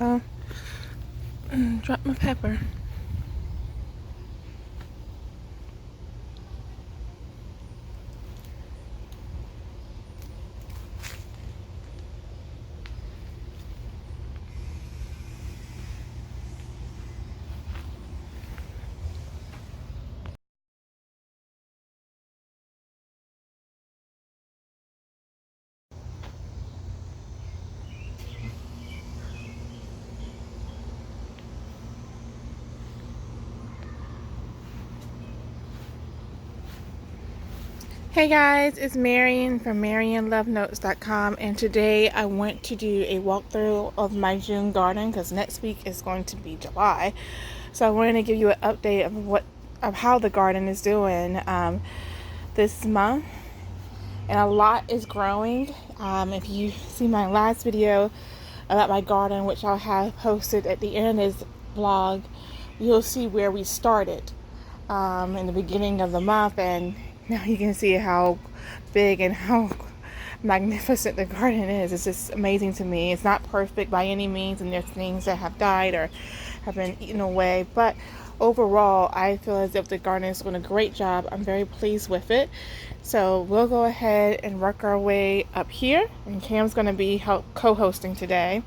go. Drop my pepper. Hey guys, it's Marion from MarionLoveNotes.com, and today I went to do a walkthrough of my June garden because next week is going to be July. So I wanted to give you an update of how the garden is doing this month, and a lot is growing. If you see my last video about my garden, which I'll have posted at the end of this vlog, you'll see where we started in the beginning of the month, and now you can see how big and how magnificent the garden is. It's just amazing to me. It's not perfect by any means, and there's things that have died or have been eaten away, but overall I feel as if the garden is doing a great job. I'm very pleased with it. So we'll go ahead and work our way up here, and Cam's going to be co-hosting today.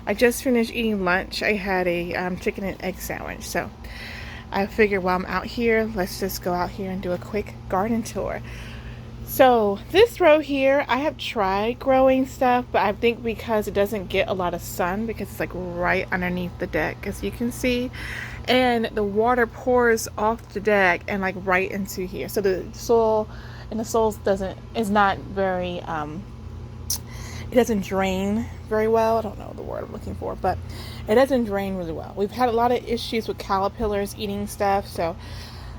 I just finished eating lunch. I had a chicken and egg sandwich, so I figured while I'm out here, let's just go out here and do a quick garden tour. So this row here, I have tried growing stuff, but I think because it doesn't get a lot of sun, because it's like right underneath the deck, as you can see, and the water pours off the deck and like right into here. So the soil is not very it doesn't drain very well. I don't know the word I'm looking for, but it doesn't drain really well. We've had a lot of issues with caterpillars eating stuff, so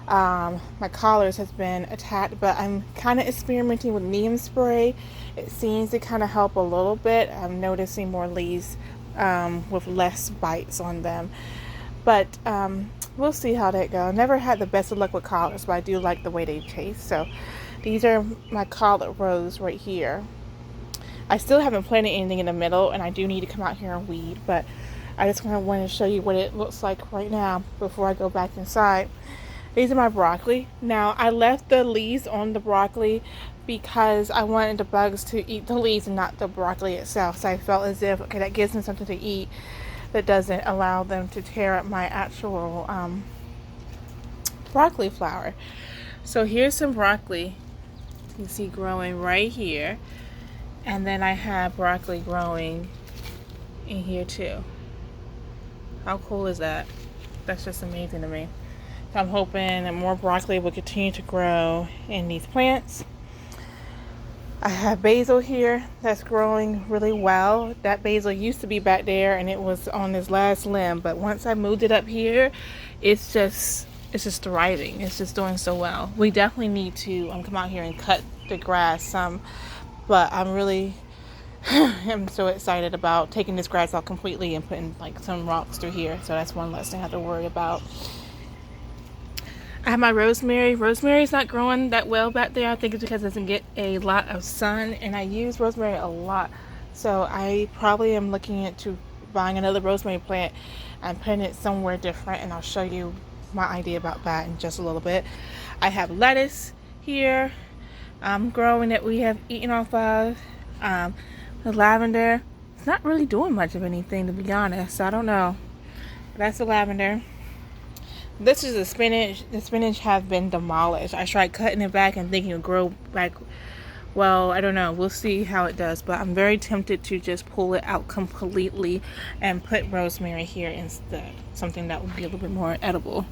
my collars has been attacked, but I'm kind of experimenting with neem spray. It seems to kind of help a little bit. I'm noticing more leaves with less bites on them, but we'll see how that goes. Never had the best of luck with collars, but I do like the way they taste. So these are my collar rows right here. I still haven't planted anything in the middle, and I do need to come out here and weed, but I just want to show you what it looks like right now before I go back inside. These are my broccoli. Now, I left the leaves on the broccoli because I wanted the bugs to eat the leaves and not the broccoli itself. So I felt as if, okay, that gives them something to eat that doesn't allow them to tear up my actual broccoli flower. So here's some broccoli you can see growing right here. And then I have broccoli growing in here too. How cool is that? That's just amazing to me. So I'm hoping that more broccoli will continue to grow in these plants. I have basil here that's growing really well. That basil used to be back there and it was on this last limb, but once I moved it up here, it's just thriving. It's just doing so well. We definitely need to come out here and cut the grass some, but I'm really I'm so excited about taking this grass out completely and putting like some rocks through here, so that's one less thing I have to worry about. I have my rosemary. Rosemary is not growing that well back there. I think it's because it doesn't get a lot of sun, and I use rosemary a lot, so I probably am looking into buying another rosemary plant and putting it somewhere different, and I'll show you my idea about that in just a little bit. I have lettuce here growing that we have eaten off of. The lavender, it's not really doing much of anything, to be honest, so I don't know. That's the lavender. This is the spinach. The spinach has been demolished. I tried cutting it back and thinking it would grow back. Well, I don't know. We'll see how it does, but I'm very tempted to just pull it out completely and put rosemary here instead. Something that would be a little bit more edible.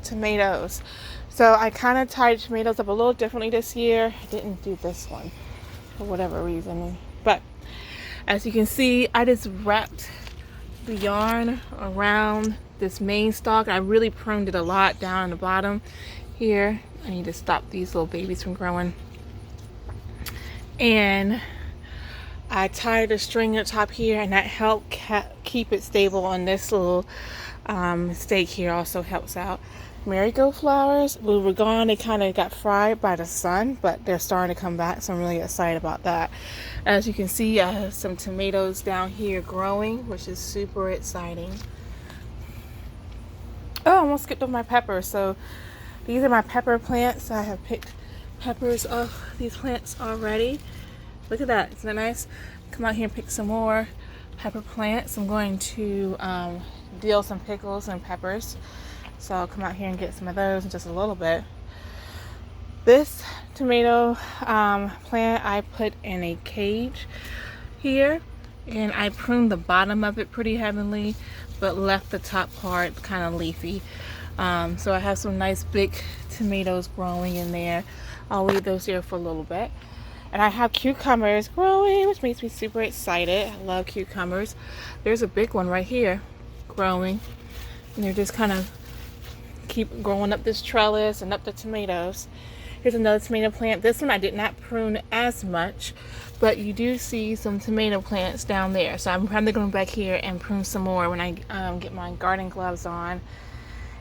Tomatoes. So I kind of tied tomatoes up a little differently this year. I didn't do this one for whatever reason, but as you can see, I just wrapped the yarn around this main stalk. I really pruned it a lot down in the bottom here. I need to stop these little babies from growing, and I tied a string at the top here, and that helped keep it stable on this little Steak here also helps out. Marigold flowers, we were gone, they kind of got fried by the sun, but they're starting to come back, so I'm really excited about that. As you can see, I have some tomatoes down here growing, which is super exciting. Oh, I almost skipped over my peppers. So these are my pepper plants. I have picked peppers off these plants already. Look at that, isn't that nice? Come out here and pick some more pepper plants. I'm going to deal some pickles and peppers. So I'll come out here and get some of those in just a little bit. This tomato plant I put in a cage here, and I pruned the bottom of it pretty heavily, but left the top part kind of leafy. So I have some nice big tomatoes growing in there. I'll leave those here for a little bit. And I have cucumbers growing, which makes me super excited. I love cucumbers. There's a big one right here growing, and they're just kind of keep growing up this trellis and up the tomatoes. Here's another tomato plant. This one I did not prune as much, but you do see some tomato plants down there. So I'm probably going back here and prune some more when I get my garden gloves on,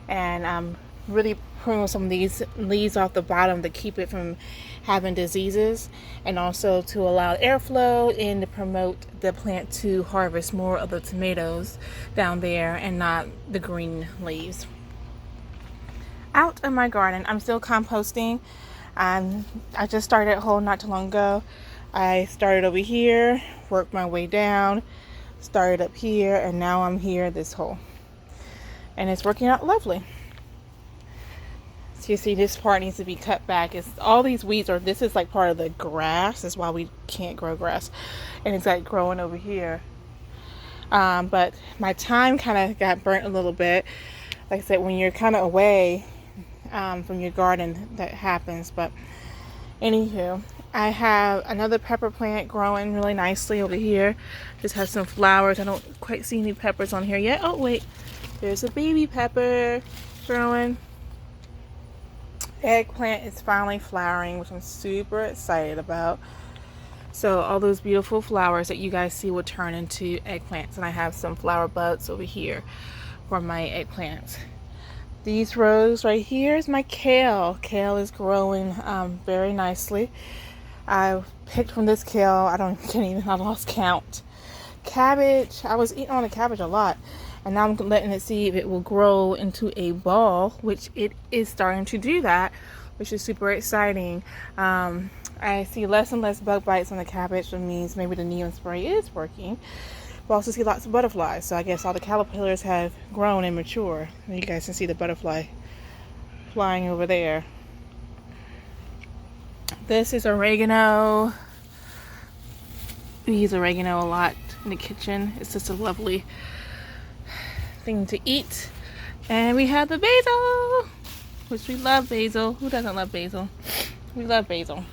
and really prune some of these leaves off the bottom to keep it from having diseases, and also to allow airflow and to promote the plant to harvest more of the tomatoes down there and not the green leaves. Out of my garden, I'm still composting. I just started a hole not too long ago. I started over here, worked my way down, started up here, and now I'm here this hole. And it's working out lovely. So you see this part needs to be cut back. It's all these weeds, or this is like part of the grass. That's why we can't grow grass. And it's like growing over here. But my time kind of got burnt a little bit. Like I said, when you're kind of away from your garden, that happens. But anywho, I have another pepper plant growing really nicely over here. Just has some flowers. I don't quite see any peppers on here yet. Oh wait, there's a baby pepper growing. Eggplant is finally flowering, which I'm super excited about. So all those beautiful flowers that you guys see will turn into eggplants, and I have some flower buds over here for my eggplants. These rows right here is my kale. Kale is growing very nicely. I picked from this kale. I lost count. Cabbage. I was eating on the cabbage a lot, and now I'm letting it see if it will grow into a ball, which it is starting to do that, which is super exciting. I see less and less bug bites on the cabbage, which means maybe the neem spray is working. We also see lots of butterflies, so I guess all the caterpillars have grown and matured. You guys can see the butterfly flying over there. This is oregano. We use oregano a lot in the kitchen. It's just a lovely thing to eat. And we have the basil, which we love basil. Who doesn't love basil? We love basil.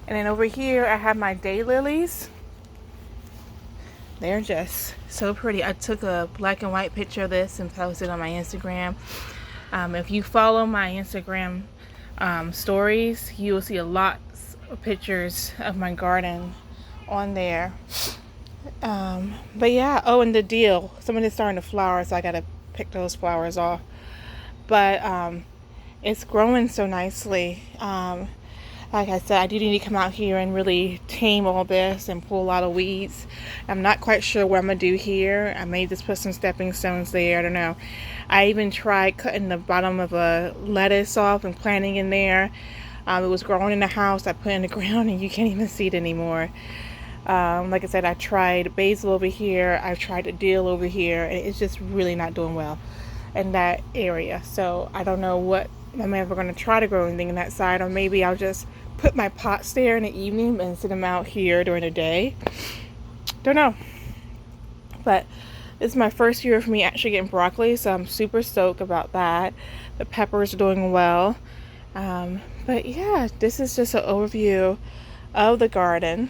And then over here I have my daylilies. They're just so pretty. I took a black and white picture of this and posted on my Instagram. If you follow my Instagram stories, you will see a lot of pictures of my garden on there. But yeah, oh, and the deal. Some of it's starting to flower, so I gotta pick those flowers off. But it's growing so nicely. Like I said, I do need to come out here and really tame all this and pull a lot of weeds. I'm not quite sure what I'm going to do here. I may just put some stepping stones there. I don't know. I even tried cutting the bottom of a lettuce off and planting in there. It was growing in the house. I put it in the ground and you can't even see it anymore. Like I said, I tried basil over here. I've tried the dill over here. And it's just really not doing well in that area. So I don't know what I'm ever going to try to grow anything in that side, or maybe I'll just put my pots there in the evening and sit them out here during the day. Don't know. But this is my first year for me actually getting broccoli, so I'm super stoked about that. The peppers are doing well. But yeah, this is just an overview of the garden.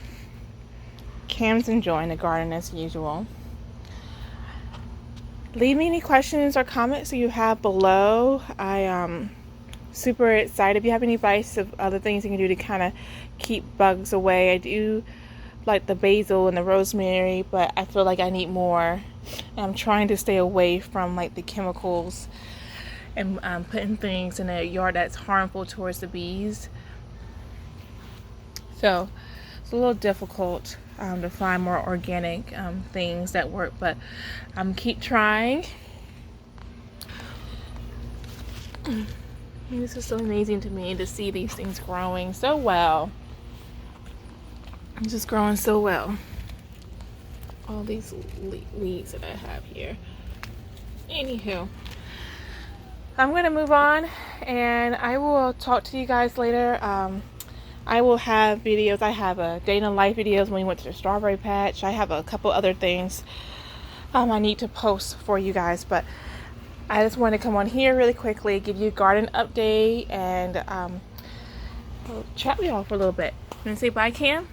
Cam's enjoying the garden as usual. Leave me any questions or comments that you have below. I am super excited. If you have any advice of other things you can do to kind of keep bugs away, I do like the basil and the rosemary, but I feel like I need more. And I'm trying to stay away from like the chemicals and putting things in a yard that's harmful towards the bees. So it's a little difficult to find more organic things that work, but I'm keep trying. This is so amazing to me to see these things growing so well. It's just growing so well. All these leaves that I have here. Anywho, I'm gonna move on, and I will talk to you guys later. I will have videos. I have a day in the life videos when we went to the strawberry patch. I have a couple other things I need to post for you guys, but I just want to come on here really quickly, give you a garden update, and chat with y'all for a little bit. You want to say bye, Cam?